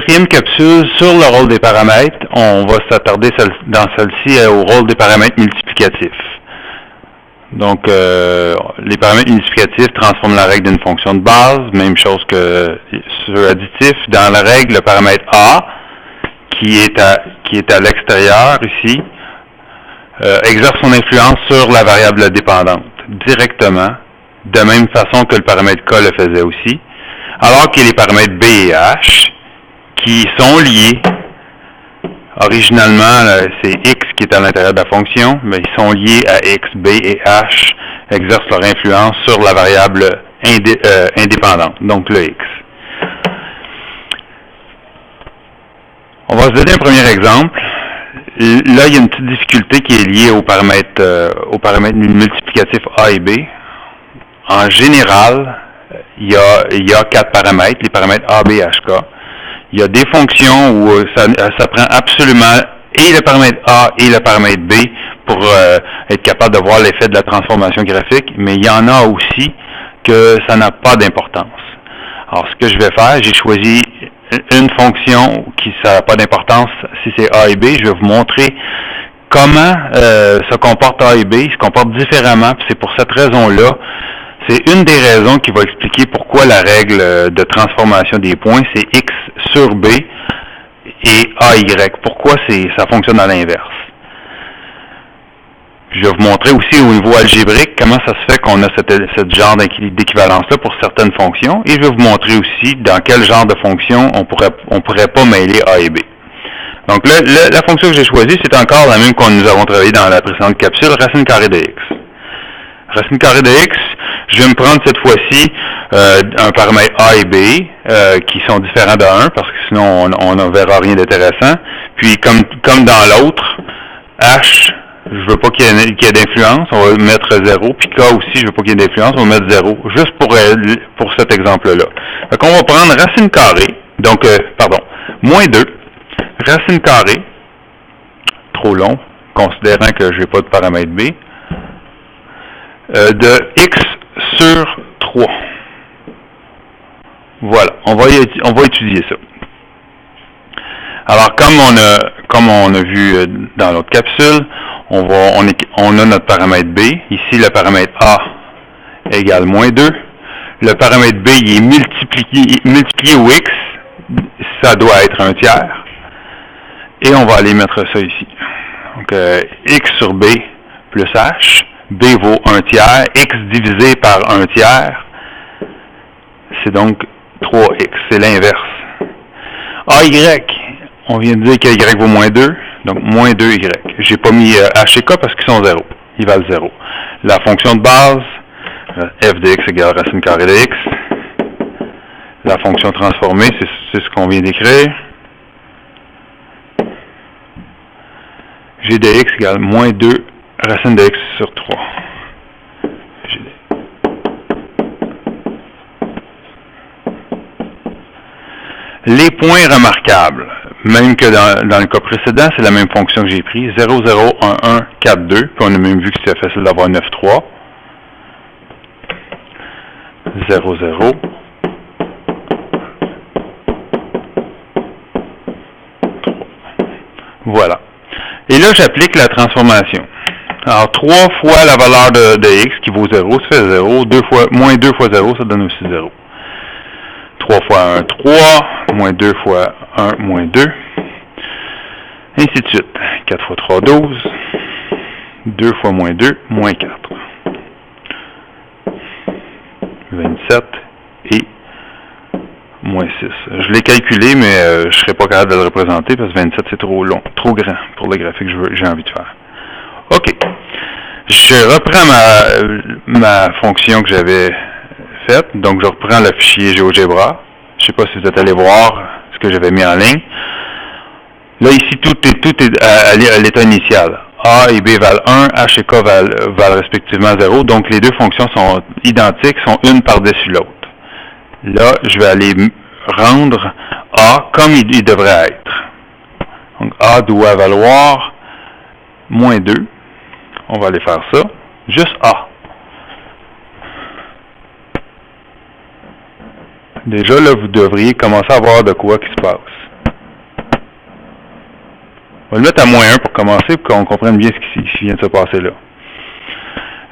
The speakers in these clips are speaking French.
quatrième capsule, sur le rôle des paramètres, on va s'attarder dans celle-ci au rôle des paramètres multiplicatifs. Donc, les paramètres multiplicatifs transforment la règle d'une fonction de base, même chose que sur additif. Dans la règle, le paramètre A, qui est à l'extérieur ici, exerce son influence sur la variable dépendante directement, de même façon que le paramètre K le faisait aussi, alors que les paramètres B et H, qui sont liés, originalement, c'est X qui est à l'intérieur de la fonction, mais ils sont liés à X, B et H, exercent leur influence sur la variable indépendante, donc le X. On va se donner un premier exemple. Là, il y a une petite difficulté qui est liée aux paramètres multiplicatifs A et B. En général, il y a 4 paramètres, les paramètres A, B, H, K. Il y a des fonctions où ça prend absolument et le paramètre A et le paramètre B pour être capable de voir l'effet de la transformation graphique, mais il y en a aussi que ça n'a pas d'importance. Alors, ce que je vais faire, j'ai choisi une fonction qui ça n'a pas d'importance si c'est A et B. Je vais vous montrer comment se comportent A et B. Ils se comportent différemment, puis c'est pour cette raison-là. C'est une des raisons qui va expliquer pourquoi la règle de transformation des points, c'est X sur B et AY. Pourquoi ça fonctionne à l'inverse. Je vais vous montrer aussi au niveau algébrique comment ça se fait qu'on a ce genre d'équivalence-là pour certaines fonctions. Et je vais vous montrer aussi dans quel genre de fonction on pourrait pas mêler A et B. Donc là, la fonction que j'ai choisie, c'est encore la même qu'on nous avons travaillé dans la précédente capsule, racine carrée de X. Racine carrée de X, je vais me prendre cette fois-ci un paramètre A et B qui sont différents de 1 parce que sinon on ne verra rien d'intéressant. Puis comme dans l'autre, H, je veux pas qu'il y ait d'influence, on va mettre 0. Puis K aussi, je veux pas qu'il y ait d'influence, on va mettre 0. Juste pour cet exemple-là. Donc on va prendre racine carrée, donc moins 2, racine carrée, trop long, considérant que je n'ai pas de paramètre B, de X sur 3. Voilà, on va étudier ça. Alors, comme on a vu dans l'autre capsule, on a notre paramètre B. Ici, le paramètre A égale moins 2. Le paramètre B, il est multiplié au X. Ça doit être un tiers. Et on va aller mettre ça ici. Donc, X sur B plus H. B vaut 1 tiers. X divisé par 1 tiers, c'est donc 3X. C'est l'inverse. AY, on vient de dire que Y vaut moins 2, donc moins 2Y. J'ai pas mis H et K parce qu'ils sont 0. Ils valent 0. La fonction de base, f de x égale racine carrée de x. La fonction transformée, c'est ce qu'on vient d'écrire. G de x égale moins 2 racine de x sur 3. Les points remarquables, même que dans le cas précédent, c'est la même fonction que j'ai prise, 0, 0, 1, 1, 4, 2, puis on a même vu que c'était facile d'avoir 9, 3. 0, 0. Voilà. Et là, j'applique la transformation. Alors, 3 fois la valeur de x qui vaut 0, ça fait 0. Moins 2 fois 0, ça donne aussi 0. 3 fois 1, 3. Moins 2 fois 1, moins 2. Ainsi de suite. 4 fois 3, 12. 2 fois moins 2, moins 4. 27 et moins 6. Je l'ai calculé, mais je ne serai pas capable de le représenter parce que 27, c'est trop long, trop grand pour le graphique que j'ai envie de faire. OK. Je reprends ma fonction que j'avais faite. Donc, je reprends le fichier GeoGebra. Je ne sais pas si vous êtes allé voir ce que j'avais mis en ligne. Là, ici, tout est à l'état initial. A et B valent 1, H et K valent respectivement 0. Donc, les deux fonctions sont identiques, sont une par-dessus l'autre. Là, je vais aller rendre A comme il devrait être. Donc, A doit valoir moins 2. On va aller faire ça. Juste A. Déjà, là, vous devriez commencer à voir de quoi qui se passe. On va le mettre à moins 1 pour commencer, pour qu'on comprenne bien ce qui vient de se passer là.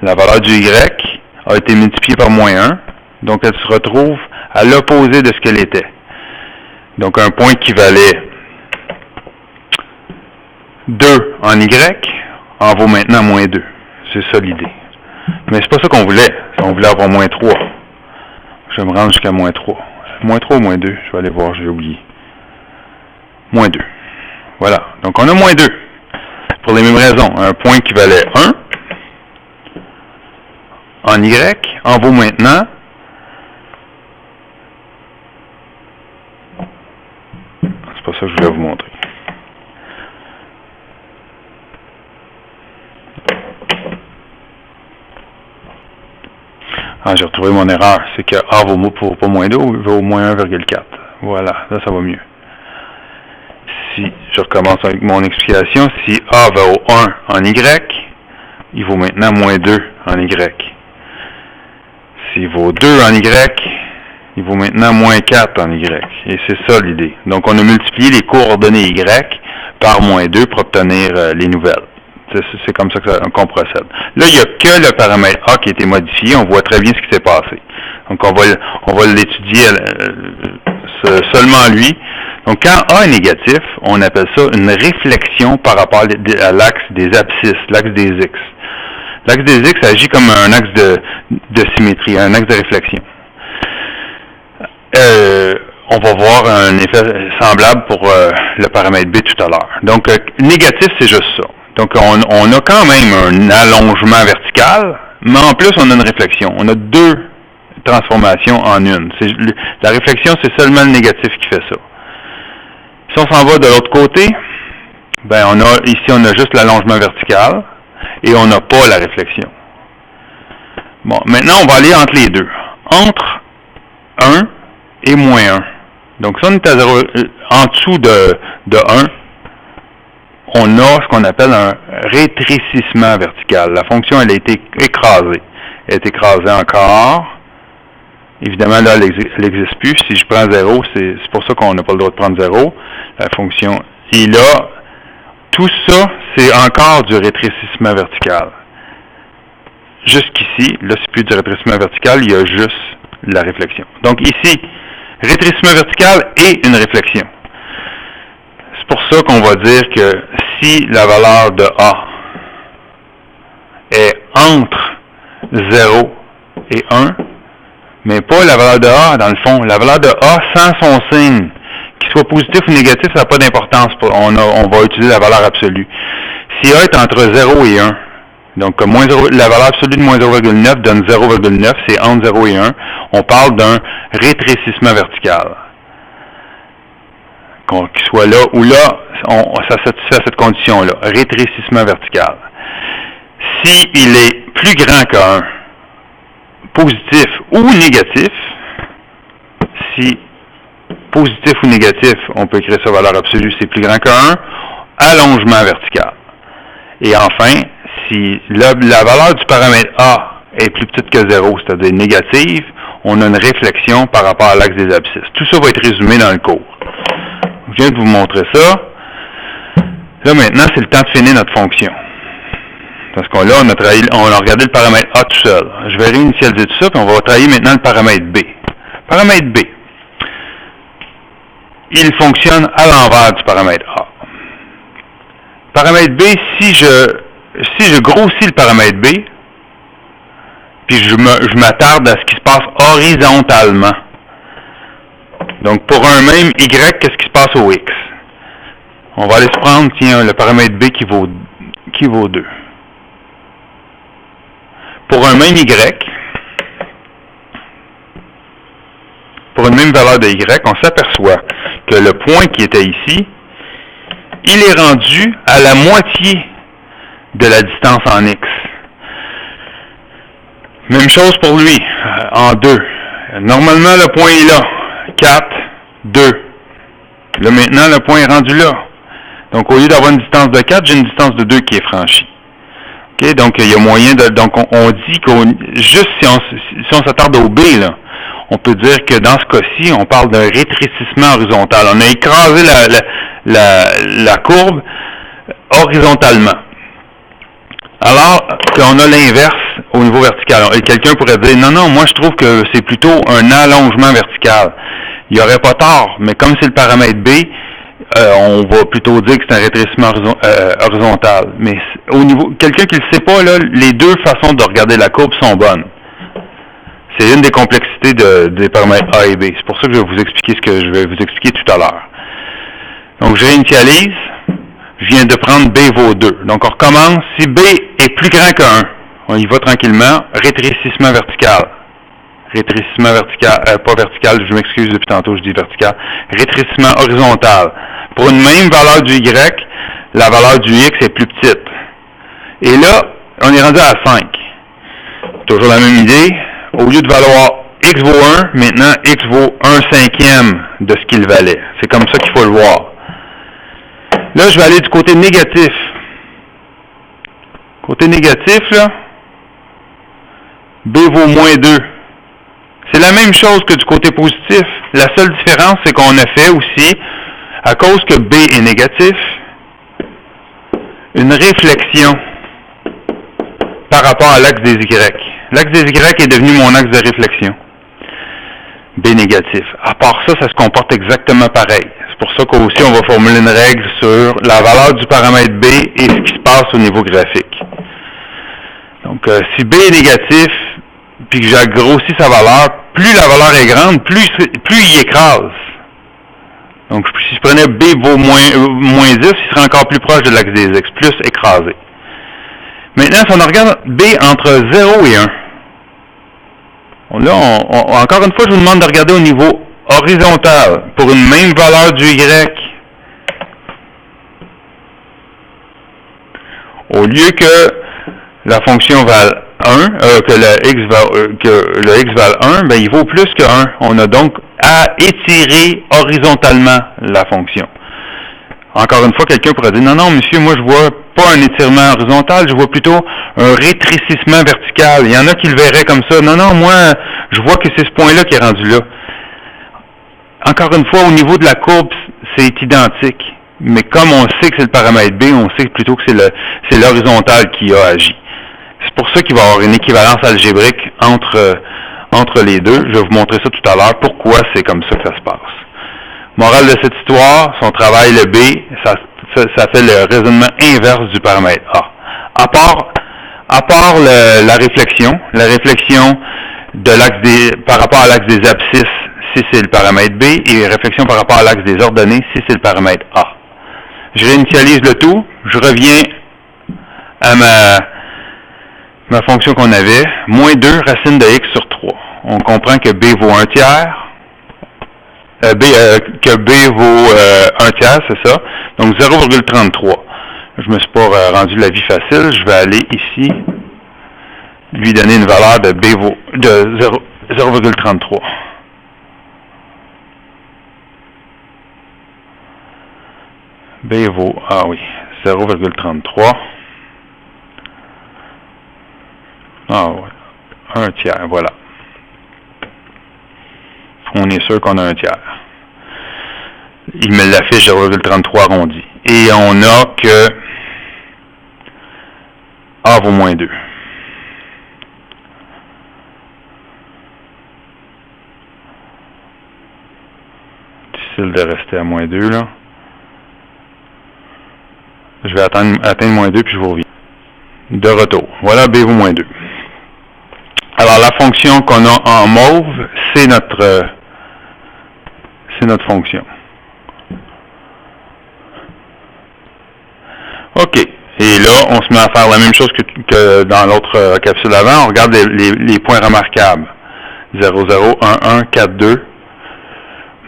La valeur du Y a été multipliée par moins 1, donc elle se retrouve à l'opposé de ce qu'elle était. Donc un point qui valait 2 en Y en vaut maintenant moins 2. C'est ça l'idée. Mais c'est pas ça qu'on voulait. On voulait avoir moins 3. Je vais me rendre jusqu'à moins 3. Moins 3 ou moins 2? Je vais aller voir, j'ai oublié. Moins 2. Voilà. Donc on a moins 2. Pour les mêmes raisons. Un point qui valait 1 en Y en vaut maintenant c'est pas ça que je voulais vous montrer. Ah, j'ai retrouvé mon erreur. C'est que A vaut pas moins 2, vaut moins 1,4. Voilà, là ça va mieux. Si je recommence avec mon explication, si A vaut 1 en Y, il vaut maintenant moins 2 en Y. S'il vaut 2 en Y, il vaut maintenant moins 4 en Y. Et c'est ça l'idée. Donc on a multiplié les coordonnées Y par moins 2 pour obtenir les nouvelles. C'est comme ça qu'on procède. Là, il n'y a que le paramètre A qui a été modifié. On voit très bien ce qui s'est passé. Donc, on va l'étudier seulement lui. Donc, quand A est négatif, on appelle ça une réflexion par rapport à l'axe des abscisses, l'axe des X. L'axe des X agit comme un axe de symétrie, un axe de réflexion. On va voir un effet semblable pour le paramètre B tout à l'heure. Donc, négatif, c'est juste ça. Donc, on a quand même un allongement vertical, mais en plus, on a une réflexion. On a deux transformations en une. La réflexion, c'est seulement le négatif qui fait ça. Si on s'en va de l'autre côté, ben ici, on a juste l'allongement vertical et on n'a pas la réflexion. Bon, maintenant, on va aller entre les deux. Entre 1 et moins 1. Donc, si on est à 0, en dessous de 1, on a ce qu'on appelle un rétrécissement vertical. La fonction, elle a été écrasée. Elle est écrasée encore. Évidemment, là, elle n'existe plus. Si je prends 0, c'est pour ça qu'on n'a pas le droit de prendre 0. La fonction. Et là, tout ça, c'est encore du rétrécissement vertical. Jusqu'ici, là, c'est plus du rétrécissement vertical, il y a juste la réflexion. Donc ici, rétrécissement vertical et une réflexion. C'est pour ça qu'on va dire que si la valeur de A est entre 0 et 1, mais pas la valeur de A, dans le fond, la valeur de A sans son signe, qu'il soit positif ou négatif, ça n'a pas d'importance. On va utiliser la valeur absolue. Si A est entre 0 et 1, donc la valeur absolue de moins 0,9 donne 0,9, c'est entre 0 et 1, on parle d'un rétrécissement vertical. Qu'il soit là ou là, ça satisfait cette condition-là, rétrécissement vertical. Si il est plus grand qu'un, positif ou négatif, si positif ou négatif, on peut écrire sa valeur absolue, c'est plus grand qu'un, allongement vertical. Et enfin, si la valeur du paramètre A est plus petite que 0, c'est-à-dire négative, on a une réflexion par rapport à l'axe des abscisses. Tout ça va être résumé dans le cours. Je viens de vous montrer ça. Là, maintenant, c'est le temps de finir notre fonction. Parce qu'on a regardé le paramètre A tout seul. Je vais réinitialiser tout ça, puis on va travailler maintenant le paramètre B. Paramètre B. Il fonctionne à l'envers du paramètre A. Paramètre B, si je grossis le paramètre B, puis je m'attarde à ce qui se passe horizontalement. Donc, pour un même Y, qu'est-ce qui se passe au X? On va aller se prendre, tiens, le paramètre B qui vaut 2. Pour un même Y, pour une même valeur de Y, on s'aperçoit que le point qui était ici, il est rendu à la moitié de la distance en X. Même chose pour lui, en 2. Normalement, le point est là. 4, 2. Là, maintenant, le point est rendu là. Donc, au lieu d'avoir une distance de 4, j'ai une distance de 2 qui est franchie. Okay? Donc, il y a moyen de... Donc, on dit juste si on s'attarde au B, là, on peut dire que dans ce cas-ci, on parle d'un rétrécissement horizontal. On a écrasé la courbe horizontalement. Alors qu'on a l'inverse au niveau vertical. Et quelqu'un pourrait dire, non, moi je trouve que c'est plutôt un allongement vertical. Il n'y aurait pas tort, mais comme c'est le paramètre B, on va plutôt dire que c'est un rétrécissement horizontal. Mais au niveau, quelqu'un qui ne le sait pas, là, les deux façons de regarder la courbe sont bonnes. C'est une des complexités des paramètres A et B. C'est pour ça que je vais vous expliquer ce que je vais vous expliquer tout à l'heure. Donc, je réinitialise. Je viens de prendre B vaut 2. Donc, on recommence. Si B est plus grand que 1, on y va tranquillement. Rétrécissement vertical. Rétrécissement vertical, pas vertical, je m'excuse depuis tantôt, je dis vertical. Rétrécissement horizontal. Pour une même valeur du Y, la valeur du X est plus petite. Et là, on est rendu à 5. Toujours la même idée. Au lieu de valoir X vaut 1, maintenant X vaut 1/5 de ce qu'il valait. C'est comme ça qu'il faut le voir. Là, je vais aller du côté négatif. Côté négatif, là, B vaut moins 2. C'est la même chose que du côté positif. La seule différence, c'est qu'on a fait aussi, à cause que B est négatif, une réflexion par rapport à l'axe des Y. L'axe des Y est devenu mon axe de réflexion. B négatif. À part ça, ça se comporte exactement pareil. C'est pour ça qu'aussi, on va formuler une règle sur la valeur du paramètre B et ce qui se passe au niveau graphique. Donc, si B est négatif, puis que j'agrossis sa valeur, plus la valeur est grande, plus il écrase. Donc, si je prenais B vaut moins 10, il serait encore plus proche de l'axe des X, plus écrasé. Maintenant, si on regarde B entre 0 et 1, là, encore une fois, je vous demande de regarder au niveau horizontal pour une même valeur du Y. Au lieu que la fonction vale 1, que le X vale 1, ben, il vaut plus que 1. On a donc à étirer horizontalement la fonction. Encore une fois, quelqu'un pourrait dire, non, monsieur, moi, je vois pas un étirement horizontal, je vois plutôt un rétrécissement vertical. Il y en a qui le verraient comme ça. Non, moi, je vois que c'est ce point-là qui est rendu là. Encore une fois, au niveau de la courbe, c'est identique. Mais comme on sait que c'est le paramètre B, on sait plutôt que c'est l'horizontale qui a agi. C'est pour ça qu'il va y avoir une équivalence algébrique entre les deux. Je vais vous montrer ça tout à l'heure, pourquoi c'est comme ça que ça se passe. Morale de cette histoire, son travail, le B, ça fait le raisonnement inverse du paramètre A. À part la réflexion de l'axe par rapport à l'axe des abscisses, si c'est le paramètre B, et réflexion par rapport à l'axe des ordonnées, si c'est le paramètre A. Je réinitialise le tout, je reviens à ma fonction qu'on avait, moins 2 racine de x sur 3. On comprend que B vaut 1 tiers, que B vaut 1 tiers, c'est ça. Donc 0,33. Je me suis pas rendu la vie facile. Je vais aller ici, lui donner une valeur de B vaut de 0,33. B vaut, 0,33. Ah oui, 1 tiers, voilà. On est sûr qu'on a 1 tiers. Il me l'affiche 0,33 arrondi. Et on a que A vaut moins 2. Difficile de rester à moins 2, là. Je vais atteindre moins 2, puis je vous reviens. De retour. Voilà, B vaut moins 2. Alors, la fonction qu'on a en mauve, c'est notre fonction. OK. Et là, on se met à faire la même chose que dans l'autre capsule avant. On regarde les points remarquables. 0, 0, 1, 1, 4, 2.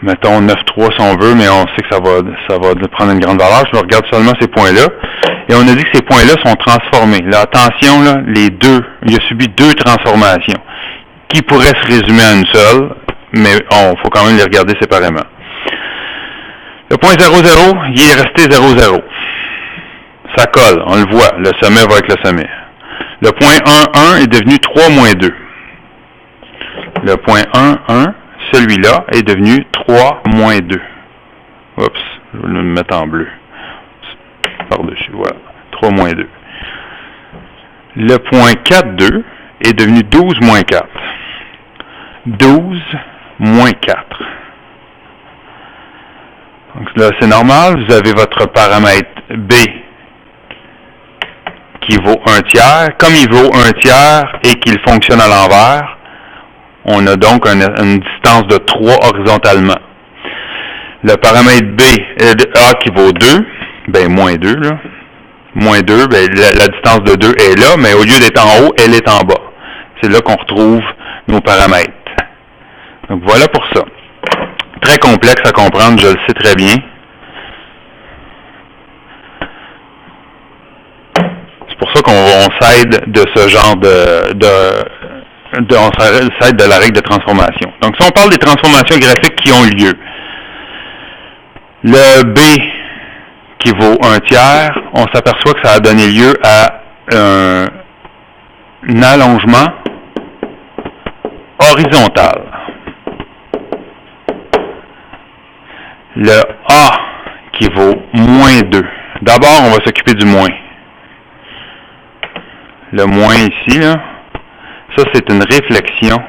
Mettons 9, 3 si on veut, mais on sait que ça va prendre une grande valeur. Je regarde seulement ces points-là. Et on a dit que ces points-là sont transformés. Là, attention, là, il a subi 2 transformations qui pourraient se résumer à une seule, mais il faut quand même les regarder séparément. Le point 0, 0, il est resté 0, 0. Ça colle, on le voit. Le sommet va avec le sommet. Le point 1, 1 est devenu 3 moins 2. Le point 1, 1, celui-là est devenu 3 moins 2. Oups, je vais le mettre en bleu. par-dessus. Voilà. 3 moins 2. Le point 4,2 est devenu 12 moins 4. 12 moins 4. Donc là, c'est normal. Vous avez votre paramètre B qui vaut 1 tiers. Comme il vaut 1 tiers et qu'il fonctionne à l'envers, on a donc une distance de 3 horizontalement. Le paramètre B, A qui vaut 2, ben moins 2, là. Moins 2, ben la distance de 2 est là, mais au lieu d'être en haut, elle est en bas. C'est là qu'on retrouve nos paramètres. Donc voilà pour ça. Très complexe à comprendre, je le sais très bien. C'est pour ça qu'on s'aide de ce genre on s'aide de la règle de transformation. Donc si on parle des transformations graphiques qui ont eu lieu, le B qui vaut 1 tiers, on s'aperçoit que ça a donné lieu à un allongement horizontal. Le A qui vaut moins 2. D'abord, on va s'occuper du moins. Le moins ici, là, ça c'est une réflexion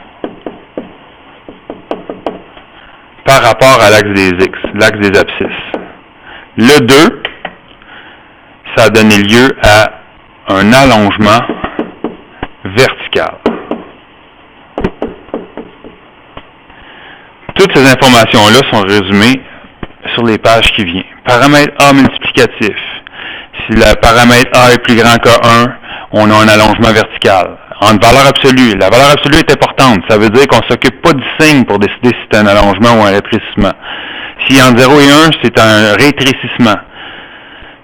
par rapport à l'axe des X, l'axe des abscisses. Le 2, ça a donné lieu à un allongement vertical. Toutes ces informations-là sont résumées sur les pages qui viennent. Paramètre A multiplicatif. Si le paramètre A est plus grand que 1, on a un allongement vertical. En valeur absolue, la valeur absolue est importante. Ça veut dire qu'on ne s'occupe pas du signe pour décider si c'est un allongement ou un rétrécissement. Si entre 0 et 1, c'est un rétrécissement.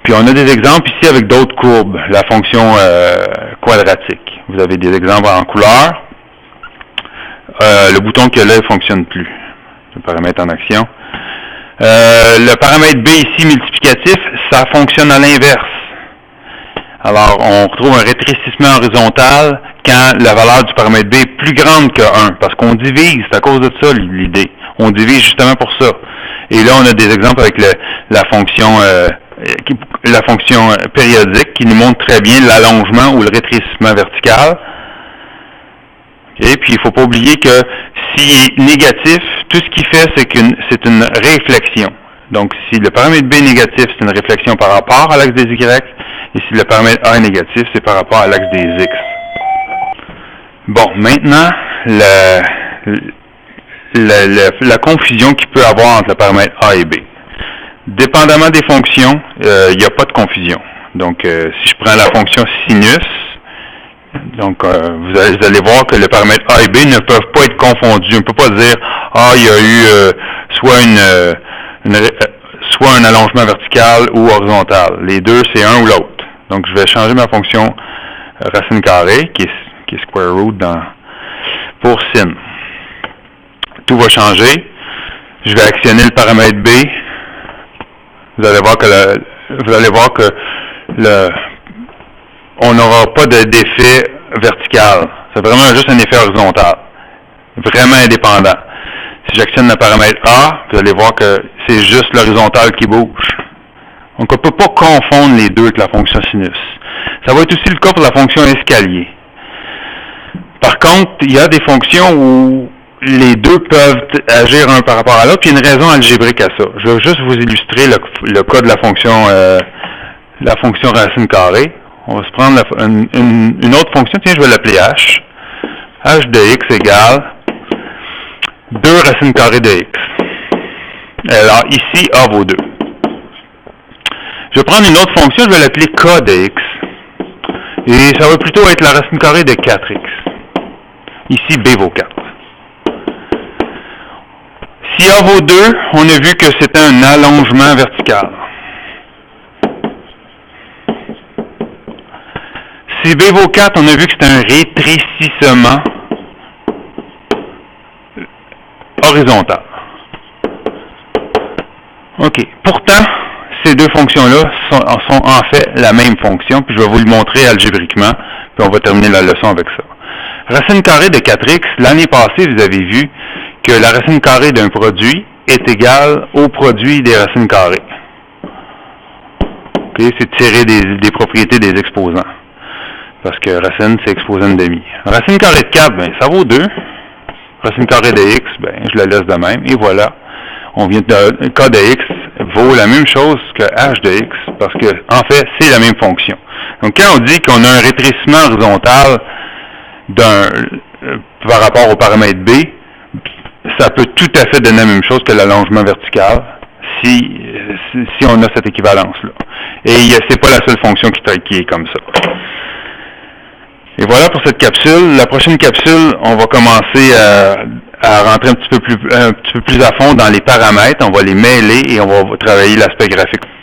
Puis on a des exemples ici avec d'autres courbes, la fonction quadratique. Vous avez des exemples en couleur. Le bouton qui est là ne fonctionne plus. Le paramètre en action. Le paramètre B ici, multiplicatif, ça fonctionne à l'inverse. Alors, on retrouve un rétrécissement horizontal quand la valeur du paramètre B est plus grande que 1, parce qu'on divise, c'est à cause de ça l'idée. On divise justement pour ça. Et là, on a des exemples avec la fonction périodique qui nous montre très bien l'allongement ou le rétrécissement vertical. Et puis, il ne faut pas oublier que s'il est négatif, tout ce qu'il fait, c'est une réflexion. Donc, si le paramètre B est négatif, c'est une réflexion par rapport à l'axe des Y. Et si le paramètre A est négatif, c'est par rapport à l'axe des X. Bon, maintenant, la confusion qu'il peut y avoir entre le paramètre A et B. Dépendamment des fonctions, il n'y a pas de confusion. Donc, si je prends la fonction sinus, donc vous allez voir que le paramètre A et B ne peuvent pas être confondus. On ne peut pas dire « Ah, il y a eu soit un allongement vertical ou horizontal. » Les deux, c'est un ou l'autre. Donc, je vais changer ma fonction racine carrée, qui est square root pour sin. Tout va changer. Je vais actionner le paramètre B. Vous allez voir que on n'aura pas d'effet vertical. C'est vraiment juste un effet horizontal. Vraiment indépendant. Si j'actionne le paramètre A, vous allez voir que c'est juste l'horizontal qui bouge. Donc, on ne peut pas confondre les deux avec la fonction sinus. Ça va être aussi le cas pour la fonction escalier. Par contre, il y a des fonctions où les deux peuvent agir un par rapport à l'autre, puis il y a une raison algébrique à ça. Je vais juste vous illustrer le cas de la fonction racine carrée. On va se prendre une autre fonction. Tiens, je vais l'appeler h. h de x égale 2 racine carrée de x. Alors, ici, a vaut 2. Je vais prendre une autre fonction, je vais l'appeler k de x. Et ça va plutôt être la racine carrée de 4x. Ici, b vaut 4. Si a vaut 2, on a vu que c'était un allongement vertical. Si b vaut 4, on a vu que c'était un rétrécissement horizontal. OK. Pourtant, ces deux fonctions-là sont en fait la même fonction, puis je vais vous le montrer algébriquement, puis on va terminer la leçon avec ça. Racine carrée de 4x, l'année passée, vous avez vu que la racine carrée d'un produit est égale au produit des racines carrées. OK? c'est tirer des propriétés des exposants. Parce que racine, c'est exposant de demi. Racine carrée de 4, ben, ça vaut 2. Racine carrée de x, ben, je la laisse de même. Et voilà. On vient de k de x vaut la même chose que h de x, parce que, en fait, c'est la même fonction. Donc, quand on dit qu'on a un rétrécissement horizontal par rapport au paramètre b, ça peut tout à fait donner la même chose que l'allongement vertical si on a cette équivalence-là. Et c'est pas la seule fonction qui est comme ça. Et voilà pour cette capsule. La prochaine capsule, on va commencer à rentrer un petit peu plus à fond dans les paramètres. On va les mêler et on va travailler l'aspect graphique.